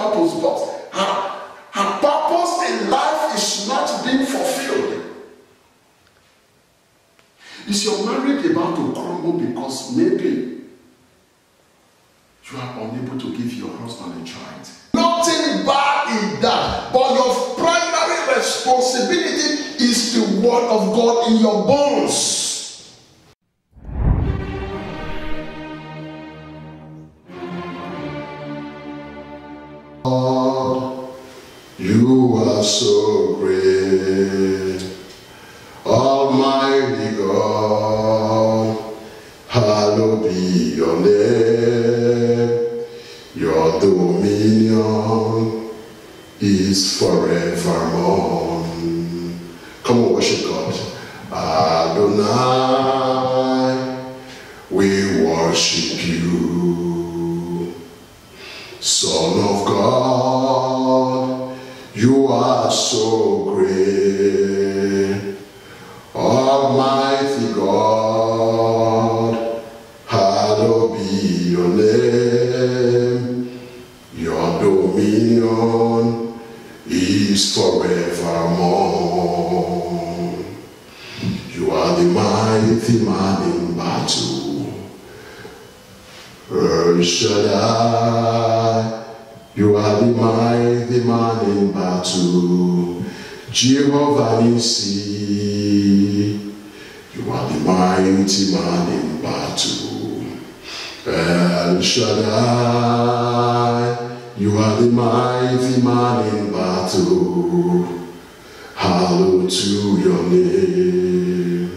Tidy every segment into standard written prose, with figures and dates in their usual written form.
purpose, but her purpose in life is not being fulfilled. Is your marriage about to crumble because maybe you are unable to give your husband a child? Nothing bad in that, but your primary responsibility is the word of God in your bones. Lord, you are so great, Almighty God, hallowed be your name. Your dominion is forevermore. Come on, worship God. Adonai, we worship you. Son of God, you are so great. Almighty God, hallowed be your name. Your dominion is forevermore. You are the mighty man in battle. El Shaddai, you are the mighty man in battle. Jehovah Nissi, you are the mighty man in battle. El Shaddai, you are the mighty man in battle. Hallowed to your name.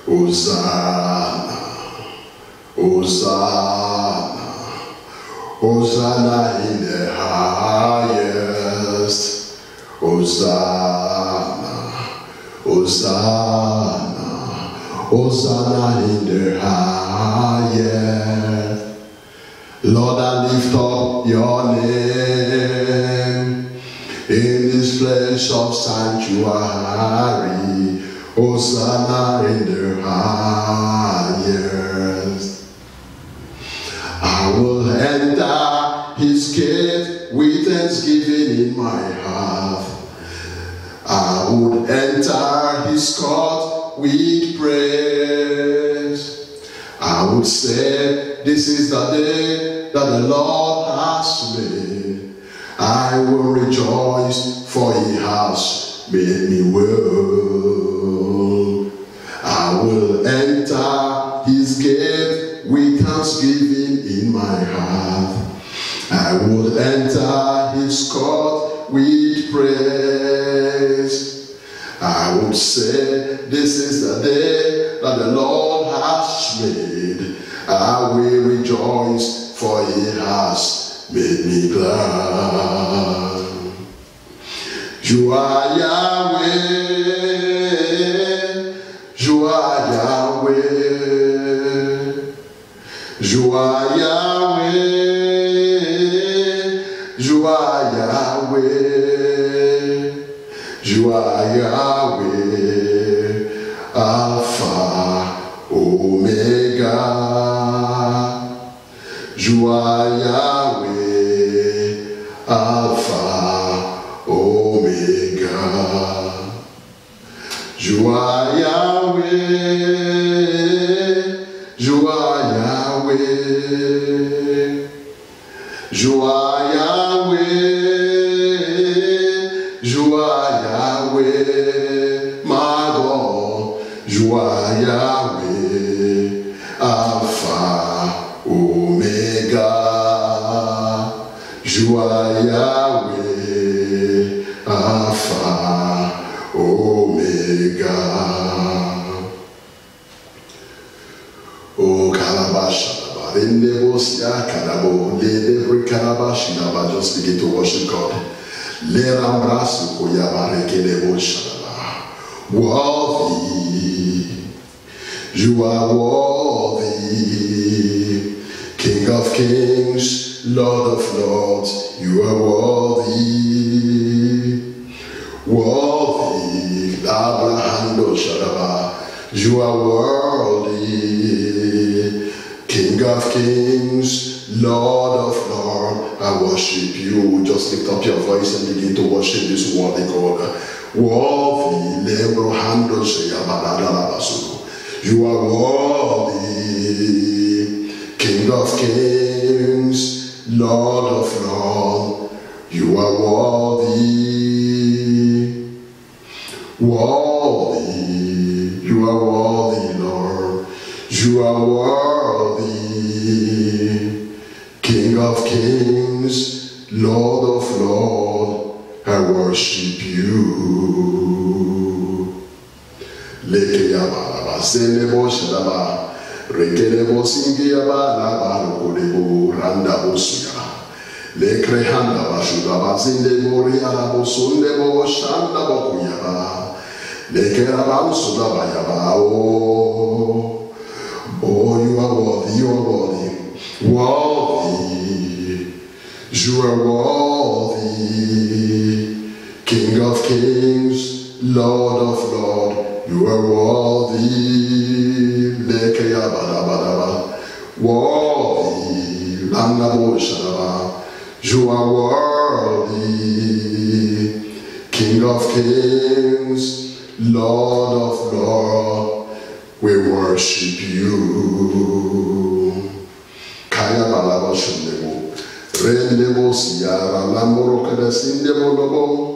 Hosanna, Hosanna, Hosanna in the highest. Hosanna, Hosanna, Hosanna in the highest. Lord, I lift up your name in this place of sanctuary. Hosanna in the highest. I will enter his gate with thanksgiving in my heart. I would enter his court with praise. I would say, this is the day that the Lord has made. I will rejoice, for he has made me well. I will enter his gate with thanksgiving in my heart. I will enter his court with praise. I will say, this is the day that the Lord has made. I will rejoice, for he has made me glad. You are Yahweh, you are Yahweh, you are Yahweh, you are Yahweh, you are Yahweh, Alpha, Omega. You are Yahweh, Alpha, Omega. You are Yahweh, you are Yahweh, you are Yahweh, you are Yahweh, my God, you are Yahweh, Alpha, Omega. You are Yahweh, Alpha, Omega. Oh, Kalabash, just begin to worship God. Worthy, you are worthy, King of kings, Lord of lords, you are worthy, worthy, you are worthy, King of of kings, Lord of lords, I worship you. Just lift up your voice and begin to worship this worthy God. Worthy, you are worthy, King of kings, Lord of lords, you are worthy, worthy, you are worthy, Lord, you are worthy, King of kings, Lord of lords, I worship you. Leke yaba, senebo shadaba, rekelebo singi yaba, laba rokolebo, randa bosuya. Lekre handa bashudaba, zindebo riarabo, sundebo, shanda bokuyaba. Leke rabam sudaba yaba, oh, you are worthy, you are worthy, worthy, you are worthy, King of kings, Lord of lords, you are worthy, worthy, you are worthy, King of kings, Lord of lords, we worship you. Kaya balaba shundebo, rendebo siyara, lamoro kada sindebo lobo.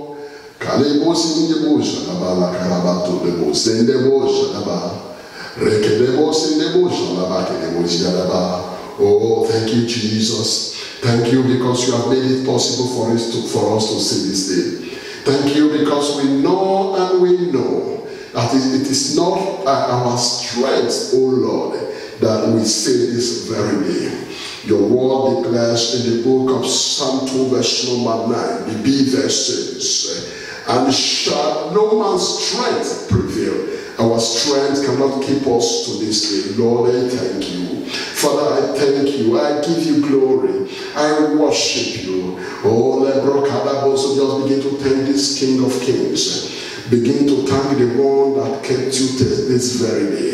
Kalebo sindebo shalaba la karabato debo sendebo shalaba rekedebo sindebo shalaba kedebo shalaba. Oh, thank you, Jesus. Thank you because you have made it possible for us to see this day. Thank you because we know and we know that it is not our strength, oh Lord, that we say this very day. Your word declares in the book of Psalm 2 verse number 9, the B verse says, and shall no man's strength prevail. Our strength cannot keep us to this day. Lord, I thank you. Father, I thank you. I give you glory. I worship you. Oh, so just begin to thank this King of Kings. Begin to thank the one that kept you this very day.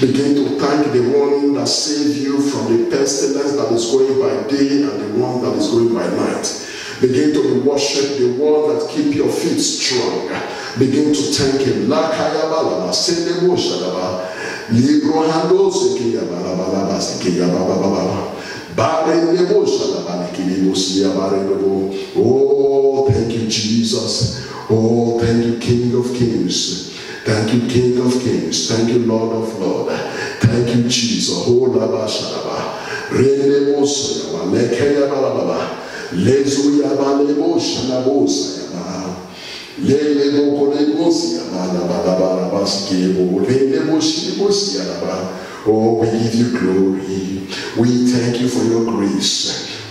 Begin to thank the one that saved you from the pestilence that is going by day and the one that is going by night. Begin to worship the one that keep your feet strong. Begin to thank him. Oh, thank you, Jesus. Oh, thank you, King of Kings. Thank you, King of Kings. Thank you, Lord of Lords. Thank you, Jesus. Oh, Laba Shadaba. Rene Bosa, Lekaya Balaba. Lezu Yaba Lebo Shanabosa Yaba. Lele Bosi Yaba, Laba Baskebo, Lele Bosi Yaba. Oh, we give you glory. We thank you for your grace.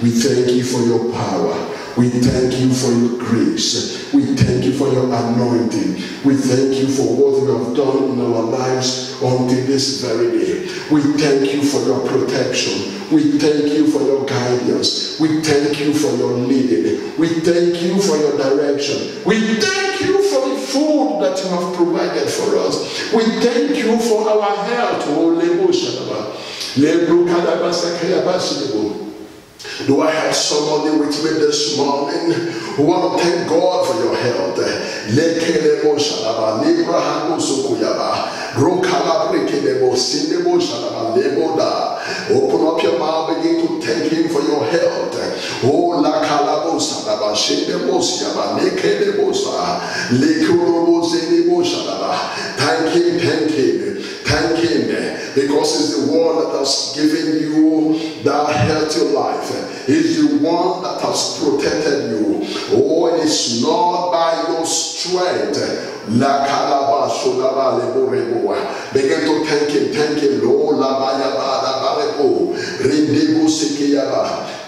We thank you for your power. We thank you for your grace. We thank you for your anointing. We thank you for what you have done in our lives until this very day. We thank you for your protection. We thank you for your guidance. We thank you for your leading. We thank you for your direction. We thank you for the food that you have provided for us. We thank you for our health. Do I have somebody with me this morning who want to thank God for your health? Open up your mouth, begin to thank him for your health. Oh, la calabosa, la bashende bosia, la nekede bosa, lekuroboze bosa. Thank him, thank him, thank him, because he's the one that has given you that healthy life. He's the one that has protected you. Oh, it is not by your strength. La calabasha, begin to thank him, Lord.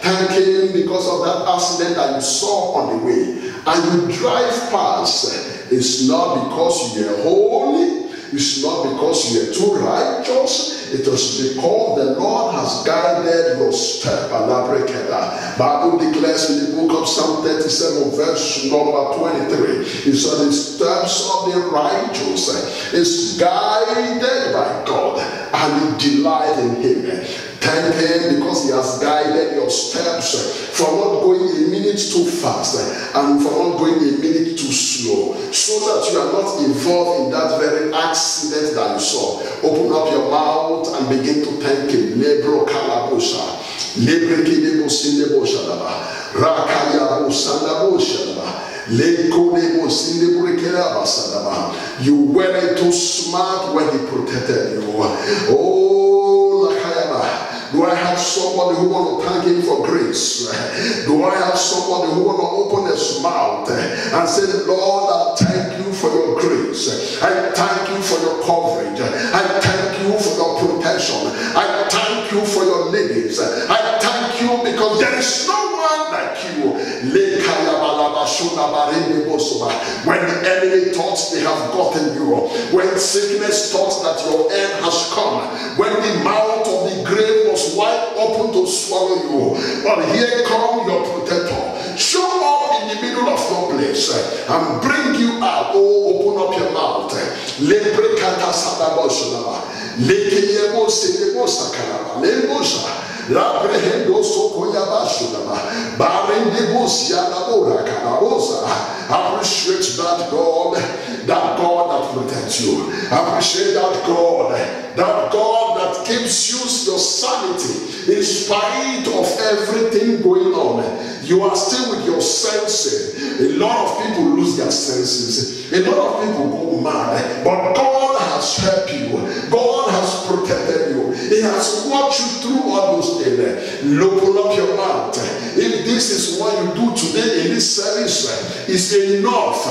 Thank him because of that accident that you saw on the way and you drive past. It's not because you are holy. It's not because you are too righteous. It is because the Lord has guided your step. Bible declares in the book of Psalm 37 verse number 23. It said the steps of the righteous is guided by God and he delights in him. Thank him because he has guided your steps for not going a minute too fast and for not going a minute too slow, so that you are not involved in that very accident that you saw. Open up your mouth and begin to thank him. Lebro kalabosha, lebreki debosi debosha daba, rakaya bosanda bosha daba. You weren't too smart when he protected you. Oh, Lakayaba. Do I have somebody who want to thank him for grace? Do I have somebody who want to open his mouth and say, Lord, I thank you for your grace. I thank you for your coverage. I thank you for your protection. I thank you for your leadings. I thank you because there is no one like you. When the enemy thought they have gotten you, when sickness thought that your end has come, when the mouth of the grave was wide open to swallow you, but here come your protector. Show up in the middle of your place and bring you out. Oh, open up your mouth. La prehendo sokoya bashulama barende bosia la bora kanabosa. Appreciate that God that protects you. Appreciate that God that keeps you your sanity in spite of everything going on. You are still with your senses. A lot of people lose their senses. A lot of people go mad. But God has helped you. God has protected you. He has watched you through all those things. Open up your mouth. If this is what you do today in this service, it's enough.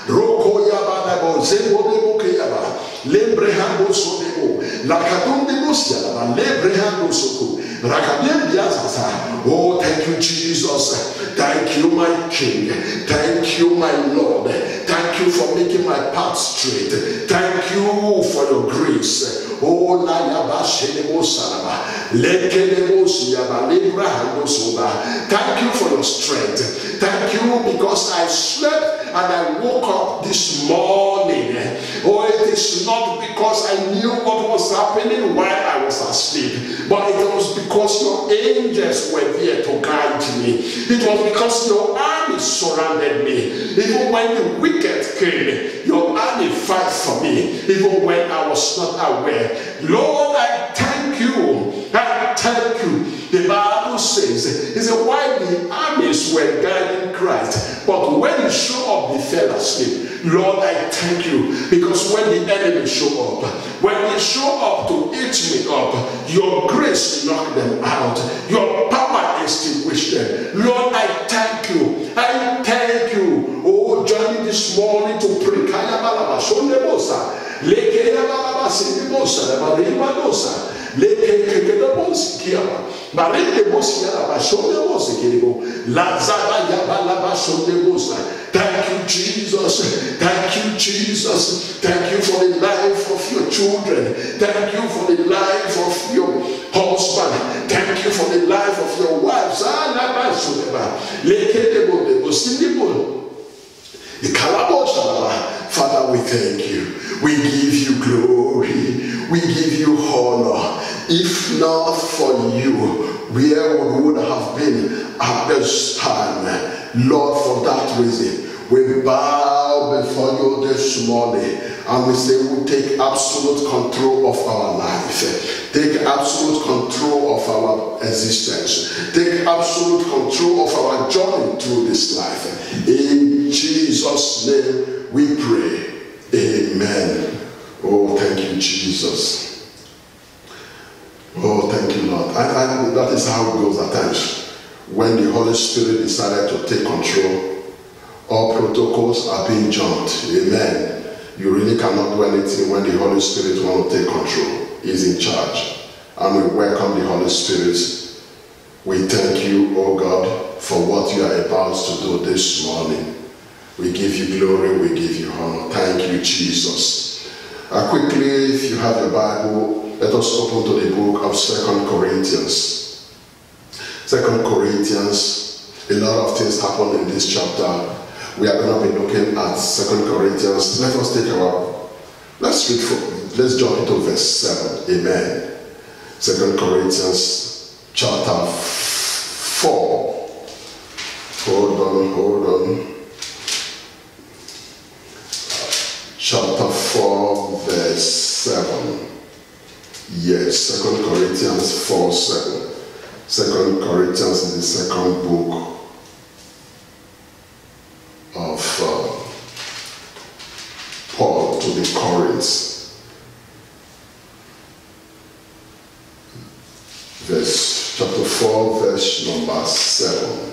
Roko yaba zembo debo kiyaba lebrehando sodebo lakadonde bosia la lebrehando soko rakadem biazasa. Oh, thank you, Jesus. Thank you, my King. Thank you, my Lord. Thank you for making my path straight. Thank you for your grace. Oh, la yaba shelebo salaba lekelebo siaba lebrehando soda. Thank you for your strength. Thank you because I slept and I woke up this morning. Oh, it is not because I knew what was happening while I was asleep, but it was because your angels were there to guide me. It was because your army surrounded me. Even when the wicked came, your army fight for me, even when I was not aware. Lord, I thank you. I thank you. The Bible says, he said, why the armies were guiding Christ, but when he showed up, they fell asleep. Lord, I thank you, because when the enemy show up, when they show up to eat me up, your grace knocked them out. Your power extinguished them. Lord, I thank you. I thank you. Oh, journey this morning to pray. Thank you, Jesus. Thank you, Jesus. Thank you for the life of your children. Thank you for the life of your husband. Thank you for the life of your wives. Father, we thank you. We give you glory. We give you honor. If not for you, where we would have been at this time? Lord, for that reason, we bow before you this morning and we say we take absolute control of our life. Take absolute control of our existence. Take absolute control of our journey through this life. In Jesus' name we pray. Amen. Oh, thank you, Jesus. Oh, thank you, Lord. That is how it goes at times. When the Holy Spirit decided to take control, all protocols are being jumped. Amen. You really cannot do anything when the Holy Spirit wants to take control. He's in charge. And we welcome the Holy Spirit. We thank you, oh God, for what you are about to do this morning. We give you glory, we give you honor. Thank you, Jesus. Quickly, if you have your Bible, let us open to the book of 2 Corinthians. 2 Corinthians, a lot of things happen in this chapter. We are going to be looking at 2 Corinthians. Let's read from Let's jump into verse 7. Amen. 2 Corinthians chapter 4. Hold on. Chapter 4, verse 7. Yes, 2 Corinthians 4, 7. 2 Corinthians is the second book of Paul to the Corinthians. Chapter 4, verse number 7.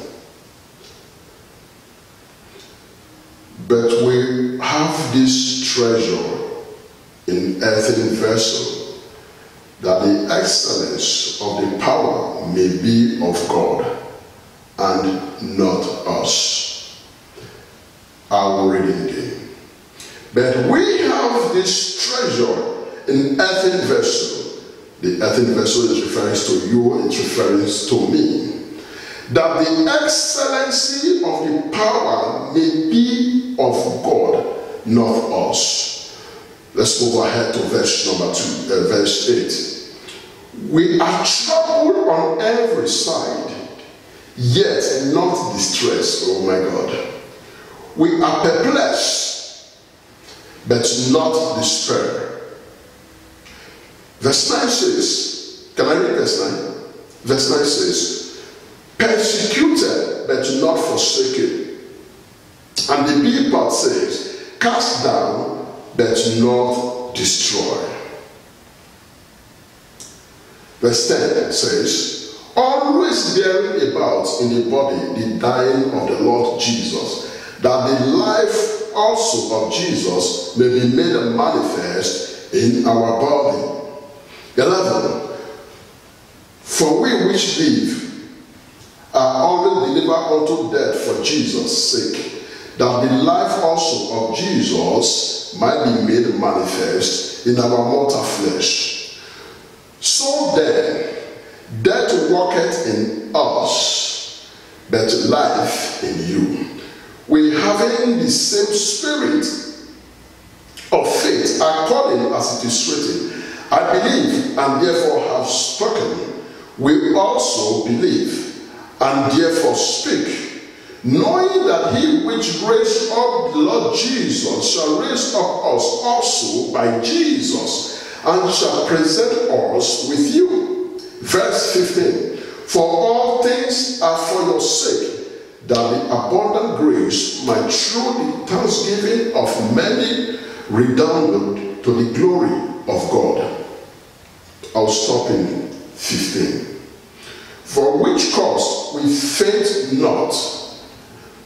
But we have this treasure in earthen vessel, that the excellence of the power may be of God and not us. I will read it again. But we have this treasure in earthen vessel. The earthen vessel is referring to you, it's referring to me. That the excellency of the power may be of God, not us. Let's move ahead to verse number 2, verse 8. We are troubled on every side, yet not distressed. Oh my God. We are perplexed, but not despair. Verse 9 says, can I read verse 9? Verse 9 says, persecuted, but not forsaken. And the B part says, cast down, but not destroyed. Verse 10 says, always bearing about in the body the dying of the Lord Jesus, that the life also of Jesus may be made manifest in our body. 11. For we which live are always delivered unto death for Jesus' sake, that the life also of Jesus might be made manifest in our mortal flesh. So then, death worketh in us, but life in you. We having the same spirit of faith, according as it is written, I believe and therefore have spoken. We also believe and therefore speak, knowing that he which raised up the Lord Jesus shall raise up us also by Jesus, and shall present us with you. Verse 15. For all things are for your sake, that the abundant grace might through the thanksgiving of many redound to the glory of God. I'll stop in 15. For which cause we faint not,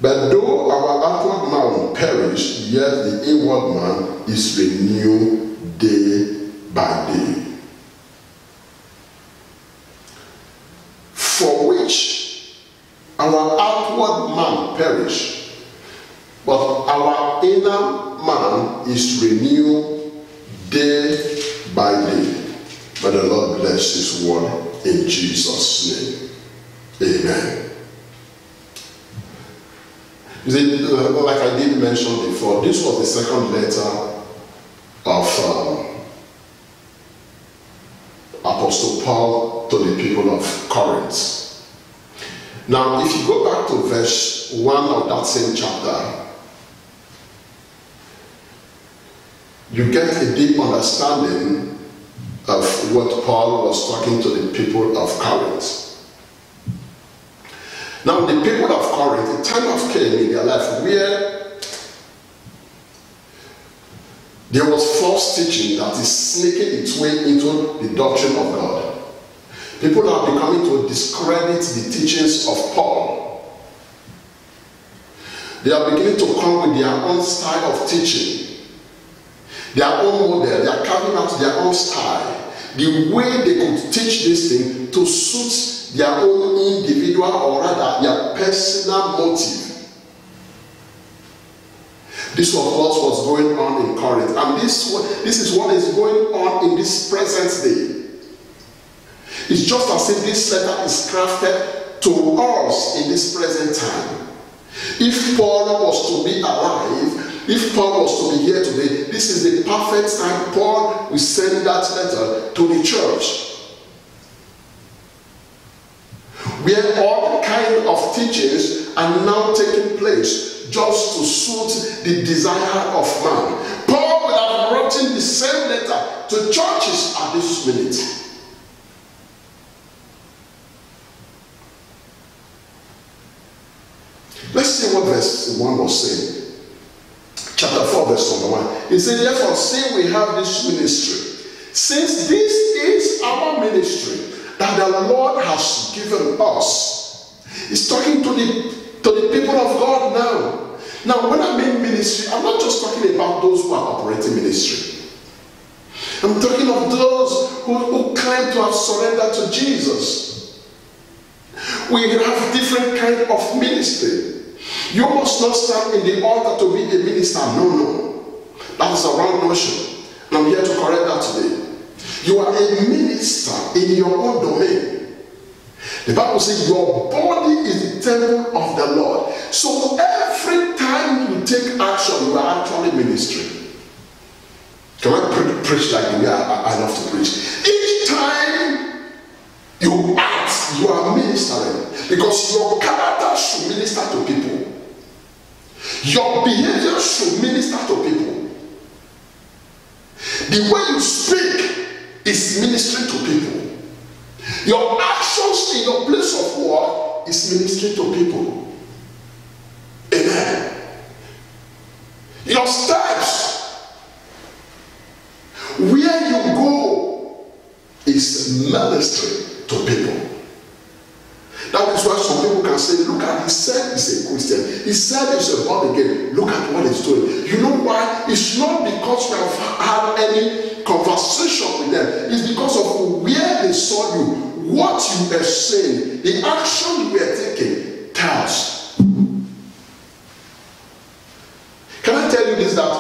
but though our outward man perish, yet the inward man is renewed day by day. For which our outward man perish, but our inner man is renewed day by day. May the Lord bless his word in Jesus' name. Amen. You see, like I did mention before, this was the second letter of Apostle Paul to the people of Corinth. Now, if you go back to verse 1 of that same chapter, you get a deep understanding of what Paul was talking to the people of Corinth. Now, the people of Corinth, a time of came in their life where there was false teaching that is sneaking its way into the doctrine of God. People are beginning to discredit the teachings of Paul. They are beginning to come with their own style of teaching, their own model. They are carrying out their own style, the way they could teach this thing to suit their own individual, or rather their personal motive. This was what was going on in Corinth, and this is what is going on in this present day. It's just as if this letter is crafted to us in this present time. If Paul was to be alive, If Paul was to be here today, this is the perfect time Paul will send that letter to the church, where all kind of teachings are now taking place just to suit the desire of man. Paul would have written the same letter to churches at this minute. Let's see what verse 1 was saying. Chapter 4, verse number 1. It said, therefore, seeing we have this ministry, since this is our ministry that the Lord has given us. He's talking to the people of God now. Now, when I mean ministry, I'm not just talking about those who are operating ministry. I'm talking of those who claim to have surrendered to Jesus. We have different kind of ministry. You must not stand in the altar to be a minister. No. That is a wrong notion. And I'm here to correct that today. You are a minister in your own domain. The Bible says your body is the temple of the Lord. So every time you take action, you are actually ministering. Can I preach like the way I love to preach? Each time you act, you are ministering. Because your character should minister to people. Your behavior should minister to people. The way you speak is ministering to people. Your actions in your place of work is ministering to people. Amen. Your steps, where you go, is ministering to people. That is why some people can say, look at, he said he's a Christian. He said he's a born again. Look at what he's doing. You know why? It's not because we have had any conversation with them. It's because of where they saw you, what you were saying, the action you were taking tells. Can I tell you this, that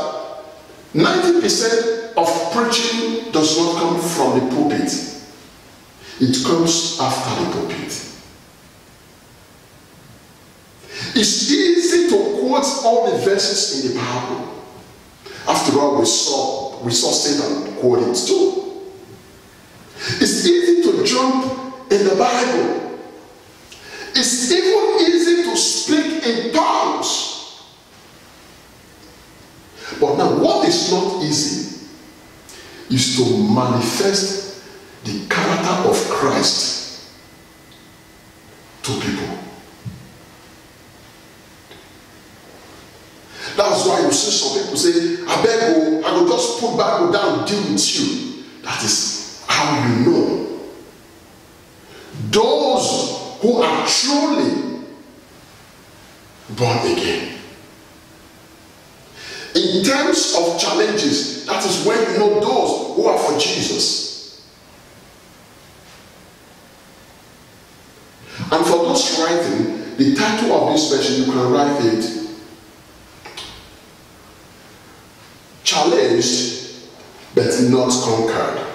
90% of preaching does not come from the pulpit. It comes after the pulpit. It's easy to quote all the verses in the Bible. After all, we saw Satan quote it too. It's easy to jump in the Bible. It's even easy to speak in tongues. But now, what is not easy is to manifest the character of Christ to people. That's why you see some people say, I beg you, I will just put Bible down and deal with you. That is how you know. Those who are truly born again. In terms of challenges, that is when you know those who are for Jesus. And for those writing, the title of this version, you can write it, Challenged but not conquered.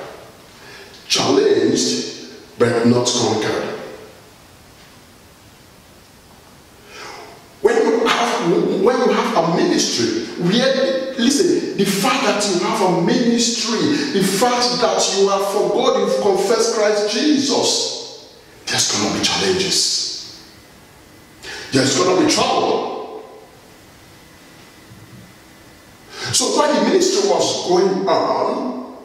Challenged but not conquered. When you have a ministry, listen, the fact that you have a ministry, the fact that you are for God, you've confessed Christ Jesus, there's going to be challenges. There's going to be trouble. So while the ministry was going on,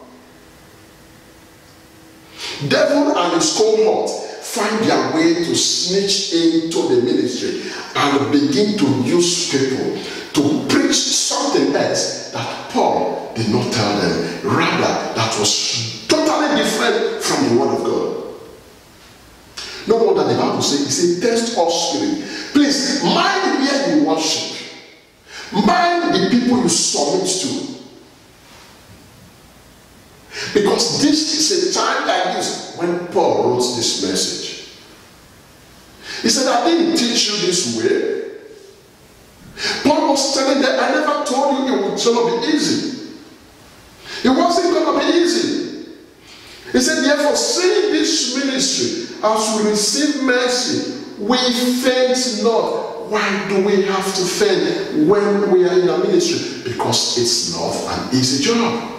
devil and his cohort find their way to snitch into the ministry and begin to use people to preach something else that Paul did not tell them. Rather, that was totally different from the word of God. No wonder the Bible says, it says, test all spirit. Please, mind where you worship. Mind the people you submit to. Because this is a time like this when Paul wrote this message. He said, I didn't teach you this way. Paul was telling them, I never told you it was going to be easy. It wasn't going to be easy. He said, therefore, seeing this ministry, as we receive mercy, we faint not. Why do we have to faint when we are in a ministry? Because it's not an easy job.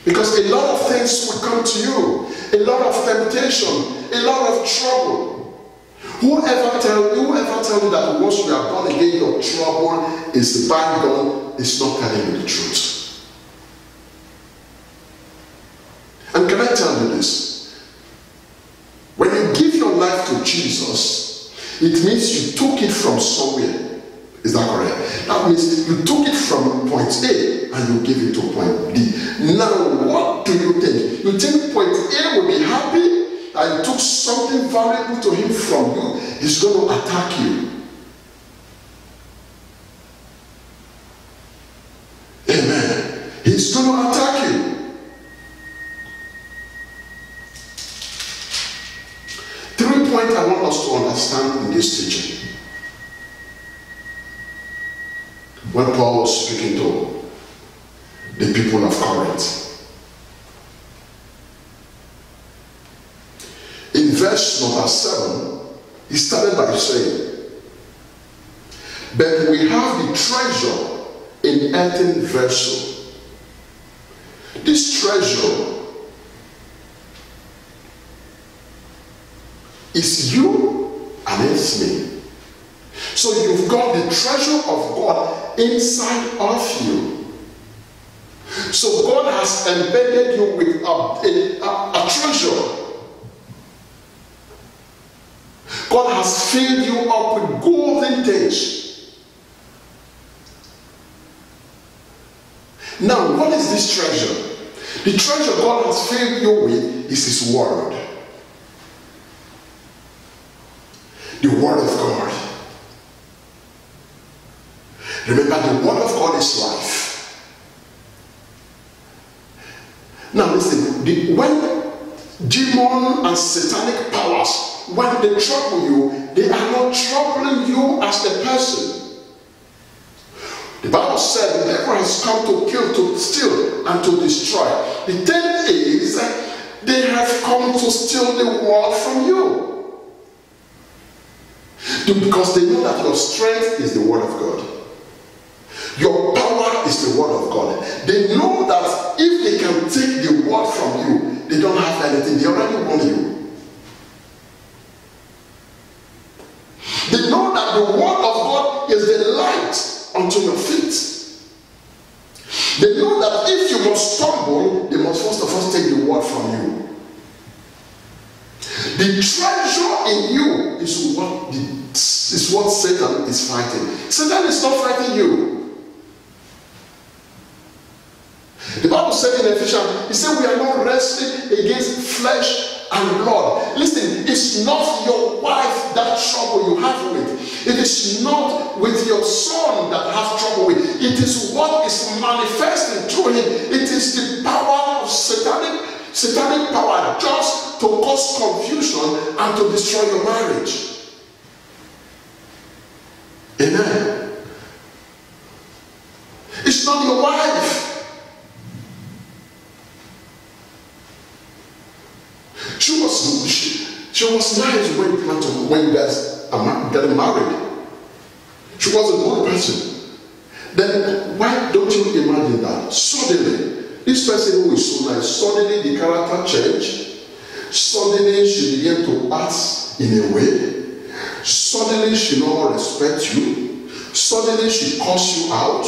Because a lot of things will come to you, a lot of temptation, a lot of trouble. Whoever tell you that once you are born again, your trouble is bygone is not telling you the truth. And can I tell you this? When you give your life to Jesus, it means you took it from somewhere. Is that correct? That means you took it from point A and you gave it to point D. Now, what do you think? You think point A will be happy that you took something valuable to him from you? He's going to attack you. Amen. He's going to attack you. 3 points I want us to understand in this teaching. When Paul was speaking to the people of Corinth. In verse number 7, he started by saying, but we have the treasure in earthen vessel. This treasure is you and it's me. So you've got the treasure of God inside of you. So God has embedded you with a treasure. God has filled you up with golden things. Now, what is this treasure? The treasure God has filled you with is His Word. The Word of God. Remember, the Word of God is life. Now listen, when demon and satanic powers, when they trouble you, they are not troubling you as a person. The Bible said the devil has come to kill, to steal, and to destroy. The thing is, they have come to steal the word from you. Because they know that your strength is the Word of God. Your power is the Word of God. They know that if they can take the word from you, they don't have anything. They already won you. They know that the Word of God is the light unto your feet. They know that if you must stumble, they must first of all take the word from you. The treasure in you is what Satan is fighting. Satan is not fighting you. The Bible said in Ephesians, he said we are not wrestling against flesh and blood. Listen, it's not your wife that trouble you have with. It is not with your son that have trouble with. It is what is manifesting through him. It is the power of satanic power just to cause confusion and to destroy your marriage. Amen. It's not your wife. She was nice when you guys are getting married. She was a good person. Then why don't you imagine that suddenly this person who is so nice, suddenly the character changed, suddenly she began to act in a way, suddenly she no more respects you, suddenly she calls you out.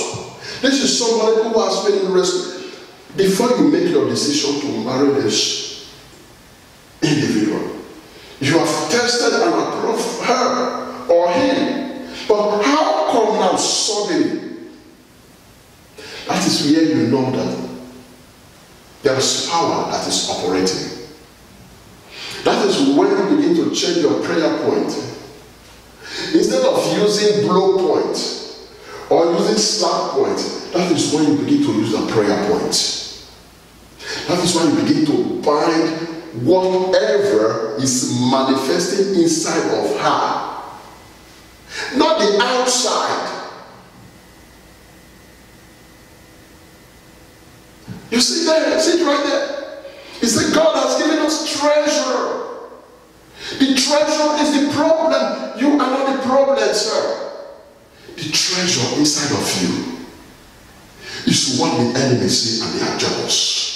This is somebody who has been respect. Before you make your decision to marry this individual, you have tested and approved her or him. But how come now suddenly? That is where you know that there is power that is operating. That is when you begin to change your prayer point. Instead of using blow point or using slap point, that is when you begin to use a prayer point. That is when you begin to bind whatever is manifesting inside of her, not the outside. You see there, see it right there. He said God has given us treasure. The treasure is the problem. You are not the problem, sir. The treasure inside of you is what the enemy see and they are jealous.